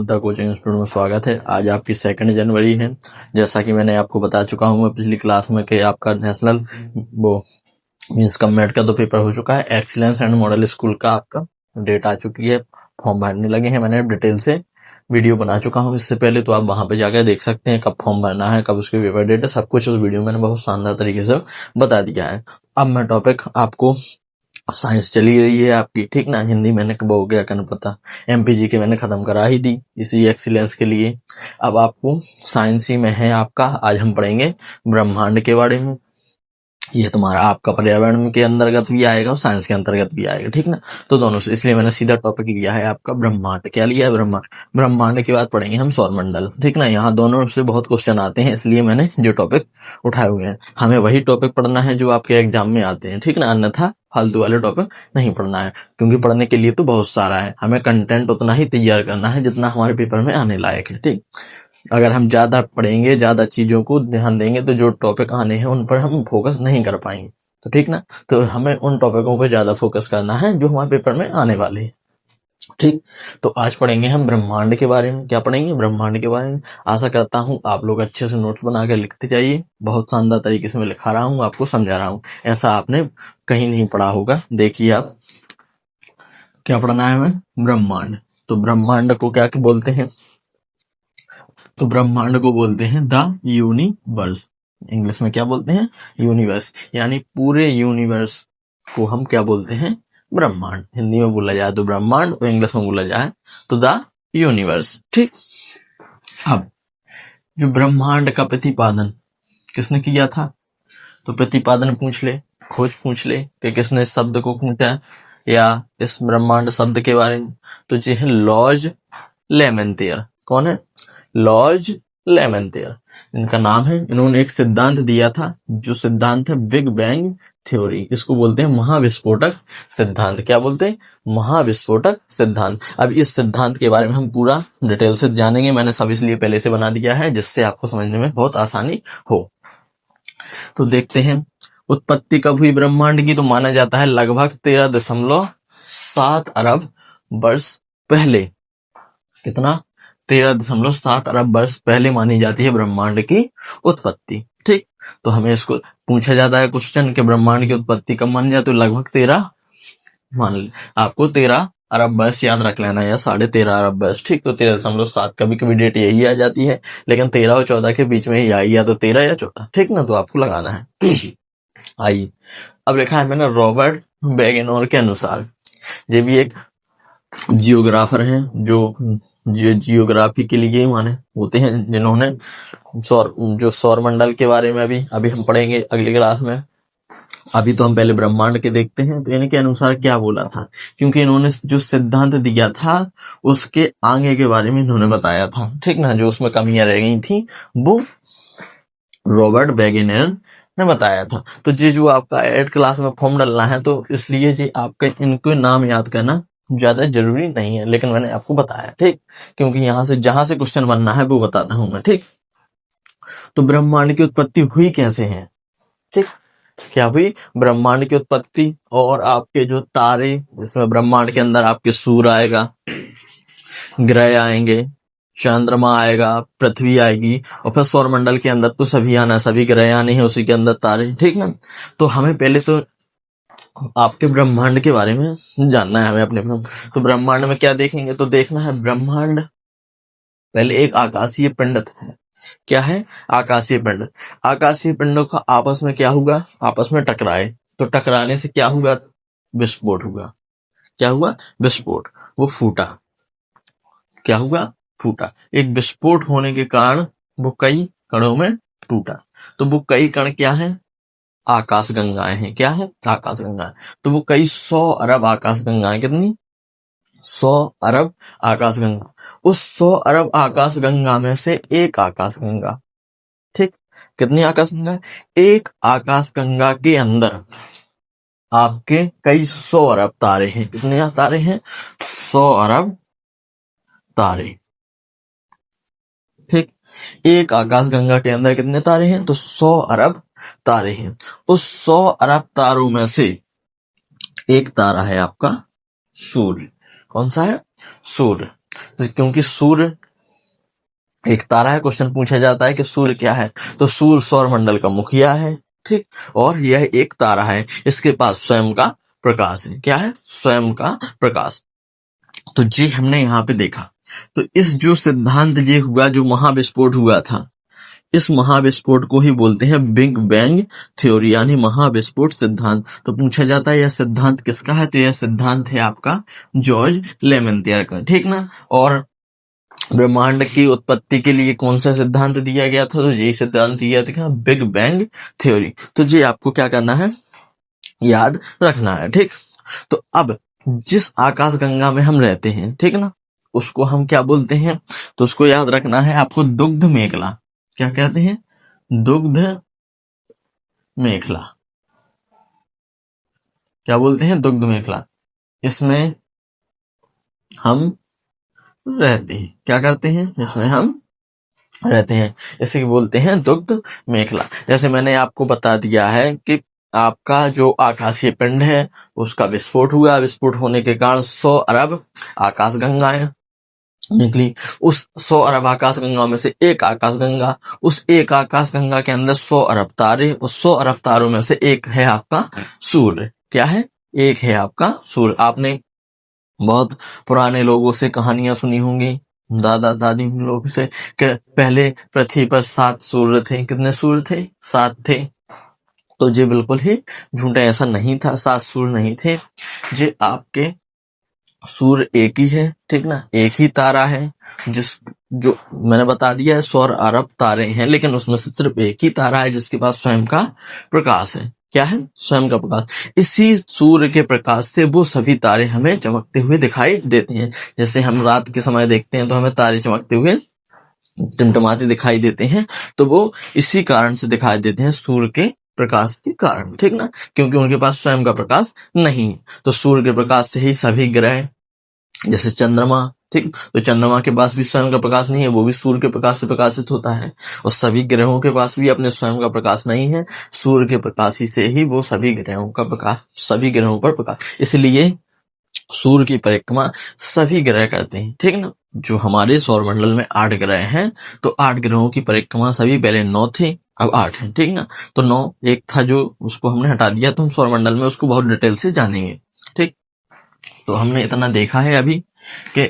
The coaching institute में स्वागत है। आज आपकी 2 जनवरी है। जैसा कि मैंने आपको बता चुका हूं मैं पिछली क्लास में कि आपका नेशनल वो मीन्स कमेट का तो पेपर हो चुका है। एक्सीलेंस एंड मॉडल स्कूल का आपका डेट आ चुकी है, फॉर्म भरने लगे हैं। मैंने डिटेल से वीडियो बना चुका हूं इससे पहले, तो आप वहां पे जाकर देख सकते हैं कब फॉर्म भरना है, कब उसकी पेपर डेट है, सब कुछ उस वीडियो में मैंने बहुत शानदार तरीके से बता दिया है। अब मैं टॉपिक आपको साइंस चली रही है आपकी, ठीक ना। हिंदी मैंने कब हो गया कहना पता, एमपीजी के मैंने खत्म करा ही दी इसी एक्सीलेंस के लिए। अब आपको साइंस ही में है आपका। आज हम पढ़ेंगे ब्रह्मांड के बारे में। ये तुम्हारा आपका पर्यावरण के अंतर्गत भी आएगा और साइंस के अंतर्गत भी आएगा, ठीक ना। तो दोनों से, इसलिए मैंने सीधा टॉपिक लिया है आपका ब्रह्मांड। क्या लिया है? ब्रह्मांड। ब्रह्मांड के बाद पढ़ेंगे हम सौरमंडल, ठीक ना। यहाँ दोनों से बहुत क्वेश्चन आते हैं, इसलिए मैंने जो टॉपिक उठाए हुए हैं, हमें वही टॉपिक पढ़ना है जो आपके एग्जाम में आते हैं, ठीक ना। अन्यथा फालतू वाले टॉपिक नहीं पढ़ना है, क्योंकि पढ़ने के लिए तो बहुत सारा है। हमें कंटेंट उतना ही तैयार करना है जितना हमारे पेपर में आने लायक है, ठीक। अगर हम ज्यादा पढ़ेंगे, ज्यादा चीजों को ध्यान देंगे, तो जो टॉपिक आने हैं उन पर हम फोकस नहीं कर पाएंगे, तो ठीक ना। तो हमें उन टॉपिकों पर ज्यादा फोकस करना है जो हमारे पेपर में आने वाले हैं, ठीक। तो आज पढ़ेंगे हम ब्रह्मांड के बारे में। क्या पढ़ेंगे? ब्रह्मांड के बारे में। आशा करता हूँ आप लोग अच्छे से नोट्स बना के लिखते जाइए। बहुत शानदार तरीके से मैं लिखा रहा हूँ, आपको समझा रहा हूँ। ऐसा आपने कहीं नहीं पढ़ा होगा। देखिए आप क्या पढ़ना है हमें? ब्रह्मांड। तो ब्रह्मांड को क्या बोलते हैं? तो ब्रह्मांड को बोलते हैं द यूनिवर्स। इंग्लिश में क्या बोलते हैं? यूनिवर्स। यानी पूरे यूनिवर्स को हम क्या बोलते हैं? ब्रह्मांड। हिंदी में बोला जाए तो ब्रह्मांड, और इंग्लिश में बोला जाए तो द यूनिवर्स, ठीक। अब जो ब्रह्मांड का प्रतिपादन किसने किया था? तो प्रतिपादन पूछ ले, खोज पूछ ले कि किसने इस शब्द को पूछा या इस ब्रह्मांड शब्द के बारे में, तो ये है लॉर्ड लेमेंथियर। कौन है? लॉर्ड लेमेंथियर इनका नाम है। इन्होंने एक सिद्धांत दिया था, जो सिद्धांत है बिग बैंग थ्योरी। इसको बोलते हैं महाविस्फोटक सिद्धांत। क्या बोलते हैं? महाविस्फोटक सिद्धांत। अब इस सिद्धांत के बारे में हम पूरा डिटेल से जानेंगे। मैंने सब इसलिए पहले से बना दिया है जिससे आपको समझने में बहुत आसानी हो। तो देखते हैं उत्पत्ति कब हुई ब्रह्मांड की। तो माना जाता है लगभग 13.7 अरब वर्ष पहले। कितना? 13.7 अरब वर्ष पहले मानी जाती है ब्रह्मांड की उत्पत्ति, ठीक। तो हमें इसको पूछा जाता है क्वेश्चन कि ब्रह्मांड की उत्पत्ति कब मानी जाती है। तो लगभग 13 मान ली, आपको 13 अरब वर्ष याद रख लेना, या 13.5 अरब वर्ष, ठीक। तो 13.7 कभी कभी डेट यही आ जाती है, लेकिन 13 और 14 के बीच में ही आई, या तो 13 या 14, ठीक ना। तो आपको लगाना है। आइए अब लिखा है मैंने रॉबर्ट बेगेनोर के अनुसार। ये भी एक जियोग्राफर हैं जो जियोग्राफी के लिए माने होते हैं, जिन्होंने सौरमंडल के बारे में अभी हम पढ़ेंगे अगली क्लास में। अभी तो हम पहले ब्रह्मांड के देखते हैं। तो इनके अनुसार क्या बोला था, क्योंकि इन्होंने जो सिद्धांत दिया था उसके आगे के बारे में इन्होंने बताया था, ठीक ना। जो उसमें कमियां रह गई थी वो रॉबर्ट बेगेनर ने बताया था। तो ये जो आपका 8 क्लास में फॉर्म डालना है, तो इसलिए जी आपका इनको नाम याद करना ज्यादा जरूरी नहीं है, लेकिन मैंने आपको बताया, ठीक। क्योंकि यहाँ से जहां से क्वेश्चन बनना है वो बताता हूं मैं, ठीक। तो ब्रह्मांड की उत्पत्ति हुई कैसे है, ठीक। क्या हुई? ब्रह्मांड की उत्पत्ति। और आपके जो तारे, इसमें ब्रह्मांड के अंदर आपके सूर्य आएगा, ग्रह आएंगे, चंद्रमा आएगा, पृथ्वी आएगी, और फिर सौरमंडल के अंदर तो सभी आना, सभी ग्रह आने हैं, उसी के अंदर तारे, ठीक ना। तो हमें पहले तो आपके ब्रह्मांड के बारे में जानना है हमें अपने। तो ब्रह्मांड में क्या देखेंगे? तो देखना है ब्रह्मांड पहले एक आकाशीय पिंड है। क्या है? आकाशीय पिंड। आकाशीय पिंडों का आपस में क्या हुआ? आपस में टकराए। तो टकराने से क्या हुआ? विस्फोट हुआ। क्या हुआ? विस्फोट। वो फूटा। क्या हुआ? फूटा। एक विस्फोट होने के कारण वो कई कणों में टूटा। तो वो कई कण क्या है? आकाश गंगाएं हैं। क्या है? आकाश गंगाएं। तो वो कई 100 अरब आकाश गंगाएं। कितनी? 100 अरब आकाश गंगा। उस 100 अरब आकाश गंगा में से एक आकाश गंगा, ठीक। कितनी आकाश गंगा? एक आकाश गंगा के अंदर आपके कई 100 अरब तारे हैं। कितने तारे हैं? 100 अरब तारे, ठीक। एक आकाश गंगा के अंदर कितने तारे हैं? तो 100 अरब तारे हैं। उस 100 अरब तारों में से एक तारा है आपका सूर्य। कौन सा है? सूर्य। क्योंकि सूर्य एक तारा है, क्वेश्चन पूछा जाता है कि सूर्य क्या है, तो सूर्य सौरमंडल का मुखिया है, ठीक, और यह एक तारा है, इसके पास स्वयं का प्रकाश है। क्या है? स्वयं का प्रकाश। तो जी हमने यहाँ पे देखा, तो इस जो सिद्धांत ये हुआ, जो महाविस्फोट हुआ था, इस महाविस्फोट को ही बोलते हैं बिग बैंग थ्योरी, यानी महाविस्फोट सिद्धांत। तो पूछा जाता है यह सिद्धांत किसका है, तो यह सिद्धांत है आपका जॉर्ज लेमेंटियर का, ठीक ना। और ब्रह्मांड की उत्पत्ति के लिए कौन सा सिद्धांत दिया गया था, तो यही सिद्धांत दिया था, बिग बैंग थ्योरी। तो जी आपको क्या करना है, याद रखना है, ठीक। तो अब जिस आकाश गंगा में हम रहते हैं, ठीक ना, उसको हम क्या बोलते हैं, तो उसको याद रखना है आपको, दुग्ध मेखला। क्या कहते हैं? दुग्ध मेखला। क्या बोलते हैं? दुग्ध मेखला। इसमें हम रहते हैं। क्या करते हैं? इसमें हम रहते हैं, इसे बोलते हैं दुग्ध मेखला। जैसे मैंने आपको बता दिया है कि आपका जो आकाशीय पिंड है उसका विस्फोट हुआ, विस्फोट होने के कारण 100 अरब आकाश गंगाएं निकली। उस 100 अरब आकाश गंगा में से एक आकाश गंगा, उस एक आकाश गंगा के अंदर 100 अरब तारे, उस 100 अरब तारों में से एक है आपका सूर्य। क्या है? एक है आपका सूर्य। आपने बहुत पुराने लोगों से कहानियां सुनी होंगी, दादा दादी लोगों से, कि पहले पृथ्वी पर 7 सूर्य थे। कितने सूर्य थे? 7 थे। तो ये बिल्कुल ही झूठा, ऐसा नहीं था, 7 सूर्य नहीं थे। ये आपके सूर्य एक ही है, ठीक ना, एक ही तारा है, जिस जो मैंने बता दिया है 100 अरब तारे हैं, लेकिन उसमें से सिर्फ एक ही तारा है जिसके पास स्वयं का प्रकाश है। क्या है? स्वयं का प्रकाश। इसी सूर्य के प्रकाश से वो सभी तारे हमें चमकते हुए दिखाई देते हैं। जैसे हम रात के समय देखते हैं तो हमें तारे चमकते हुए टिमटिमाते दिखाई देते हैं, तो वो इसी कारण से दिखाई देते हैं, सूर्य के प्रकाश के कारण, ठीक ना, क्योंकि उनके पास स्वयं का प्रकाश नहीं है। तो सूर्य के प्रकाश से ही सभी ग्रह, जैसे चंद्रमा, ठीक, तो चंद्रमा के पास भी स्वयं का प्रकाश नहीं है, वो भी सूर्य के प्रकाश से प्रकाशित होता है। और सभी ग्रहों के पास भी अपने स्वयं का प्रकाश नहीं है, सूर्य के प्रकाश ही से ही वो सभी ग्रहों का प्रकाश, सभी ग्रहों पर प्रकाश। इसलिए सूर्य की परिक्रमा सभी ग्रह करते हैं, ठीक ना। जो हमारे सौरमंडल में 8 ग्रह हैं, तो 8 ग्रहों की परिक्रमा सभी, पहले 9 थे, अब 8 हैं, ठीक ना। तो 9 एक था जो, उसको हमने हटा दिया, तो हम सौरमंडल में उसको बहुत डिटेल से जानेंगे, ठीक। तो हमने इतना देखा है अभी कि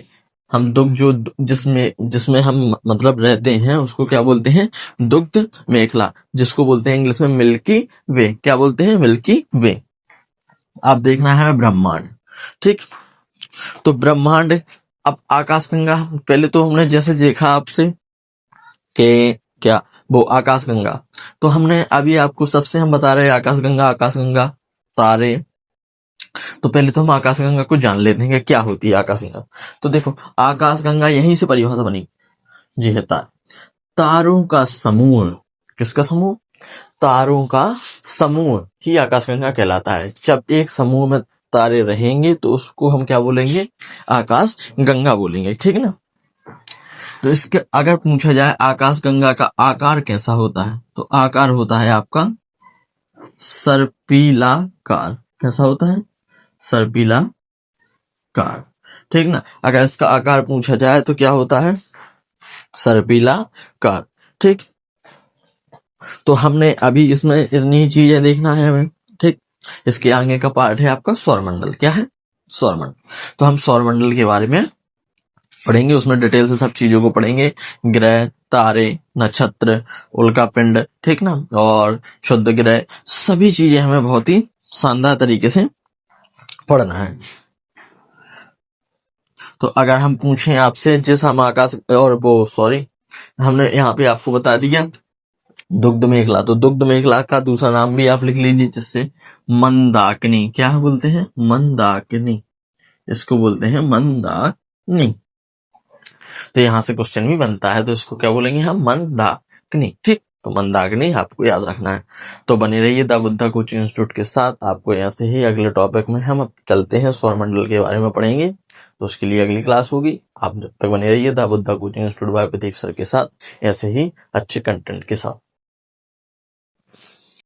हम दुग्ध जो जिसमें हम मतलब रहते हैं उसको क्या बोलते हैं, दुग्ध मेखला, जिसको बोलते हैं इंग्लिश में मिल्की वे। क्या बोलते हैं? मिल्की वे। अब देखना है ब्रह्मांड, ठीक। तो ब्रह्मांड, अब आकाशगंगा, पहले तो हमने जैसे देखा आपसे कि क्या वो आकाशगंगा, तो हमने अभी आपको सबसे हम बता रहे हैं आकाशगंगा तारे। तो पहले तो हम आकाशगंगा को जान लेते हैं कि क्या होती है आकाशगंगा। तो देखो, आकाशगंगा यहीं से परिभाषा बनी जी है, तारों का समूह। किसका समूह? तारों का समूह ही आकाशगंगा कहलाता है। जब एक समूह में तारे रहेंगे तो उसको हम क्या बोलेंगे? आकाश गंगा बोलेंगे, ठीक ना। तो इसके अगर पूछा जाए आकाश गंगा का आकार कैसा होता है, तो आकार होता है आपका सर्पिलाकार। कैसा होता है? सर्पिलाकार, ठीक ना। अगर इसका आकार पूछा जाए तो क्या होता है? सर्पिलाकार, ठीक। तो हमने अभी इसमें इतनी चीजें देखना है हमें, ठीक। इसके आगे का पार्ट है आपका सौरमंडल। क्या है? सौरमंडल। तो हम सौरमंडल के बारे में पढ़ेंगे, उसमें डिटेल से सब चीजों को पढ़ेंगे, ग्रह, तारे, नक्षत्र, उल्का पिंड, ठीक ना, और क्षुद्र ग्रह, सभी चीजें हमें बहुत ही शानदार तरीके से पढ़ना है। तो अगर हम पूछें आपसे, जिस हम आकाश और वो सॉरी हमने यहाँ पे आपको बता दिया दुग्ध मेखला, तो दुग्ध मेखला का दूसरा नाम भी आप लिख लीजिए, जिससे मंदाकिनी। क्या बोलते हैं? मंदाकिनी, इसको बोलते हैं मंदाकिनी। तो यहाँ से क्वेश्चन भी बनता है, तो इसको क्या बोलेंगे हम? मंदाकिनी, ठीक। तो मंदाकिनी आपको याद रखना है। तो बने रहिए द बुद्धा कोचिंग इंस्टीट्यूट के साथ। आपको ऐसे ही अगले टॉपिक में हम अब चलते हैं, सौरमंडल के बारे में पढ़ेंगे, तो उसके लिए अगली क्लास होगी। आप जब तक बने रहिए the Buddha coaching institute by Pradeep sir के साथ, ऐसे ही अच्छे कंटेंट के साथ।